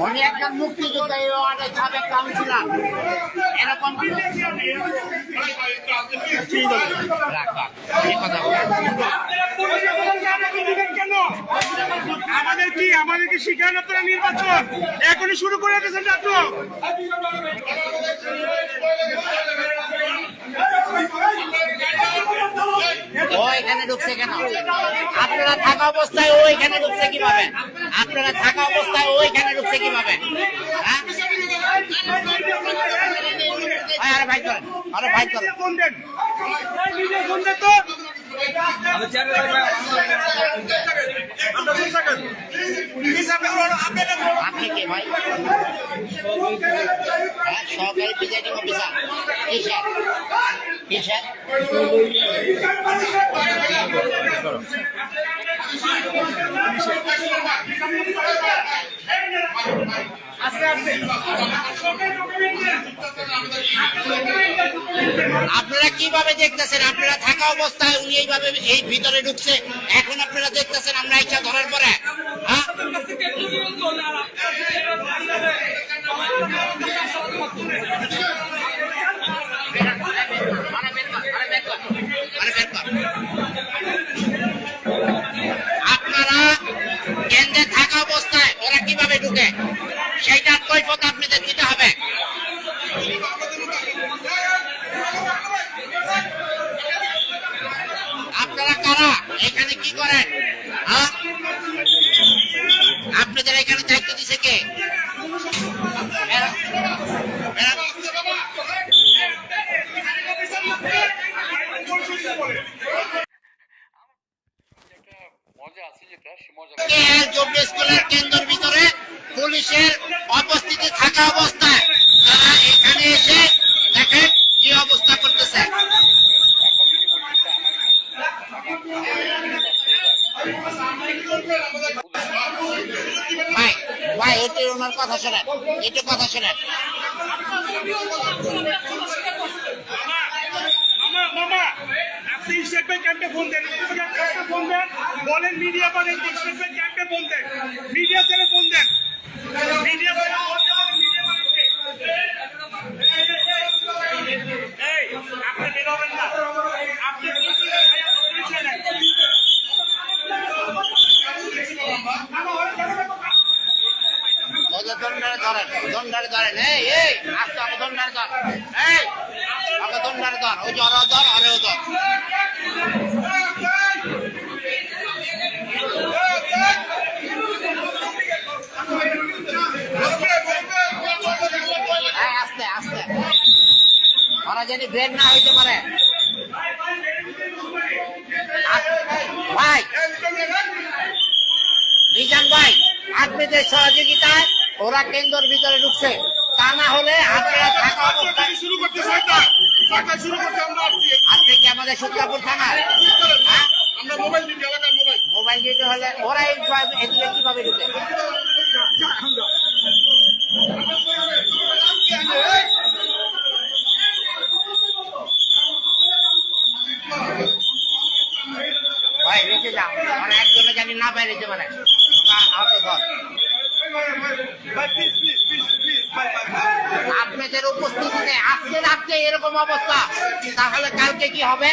উনি একজন মুক্তিযোদ্ধা, অনেক সাবেক কাউন্সিলর, এরকম আমাদের কি শিখান আপনারা নির্বাচন এখনই শুরু করে দিয়েছেন ডাক্তার। ও এখানে ঢুকছে কেন? আপনারা থাকা অবস্থায় ও এখানে ঢুকছে কিভাবে? আপনারা থাকা অবস্থায় ও এখানে ঢুকছে কিভাবে? আরে ভাই করেন, আরে ভাই করেন। আপনি কে ভাই? সরকারি প্রিজাইডিং অফিসার। কিসের কিসের? আপনারা কিভাবে দেখতেছেন? আপনারা থাকা অবস্থায় উনি এইভাবে এই ভিতরে ঢুকছে, এখন আপনারা দেখতেছেন আমরা ইচ্ছা ধরার পরে। আপনারা কেন্দ্রে থাকা অবস্থায় ওরা কিভাবে ঢুকে সেইটার কৈফিয়ত আপনাদের দিতে হবে। আপনারা কারা? এখানে কি করেন? আপনাদের এখানে দায়িত্ব দিছে কে? স্কুলের কেন্দ্রের ভিতরে পুলিশের উপস্থিতি থাকা অবস্থায় তারা এখানে এসে দেখেন কি অবস্থা করতেছে। ভাই ভাই এটি ওনার কথা শোনেন, এটি কথা শোনেন। বলেন মিডিয়া করেন, ক্যাম্পে ফোন দেন, মিডিয়া থেকে ফোন দেন, মিডিয়া আপনি বেরোবেন না, আপনি দণ্ডারে ধরেন, এই এই আস্তে আমাকে দণ্ডারে ধর, এই আমাকে দণ্ডারে ধর, ওই জ্বর ধর, আরেও ধর। আস্তে আস্তে, ওরা যদি ব্রেক না হইতে পারে। ভাই মিজান ভাই, আপনাদের সহযোগিতায় ওরা কেন্দ্রের ভিতরে ঢুকছে, তা না হলে আপনারা থাকা অবস্থায় শুরু করতে আজকে কি আমাদের সূত্রাপুর থানায় আমরা মোবাইল দিতে হলে ওরা এদিকে কিভাবে ঢুকে? ভাই রেখে যাও, ওরা একজনে জানি না বাইরে যেতে পারে। আপনাদের উপস্থিতিতে আজকে রাত্রে এরকম অবস্থা, তাহলে কালকে কি হবে?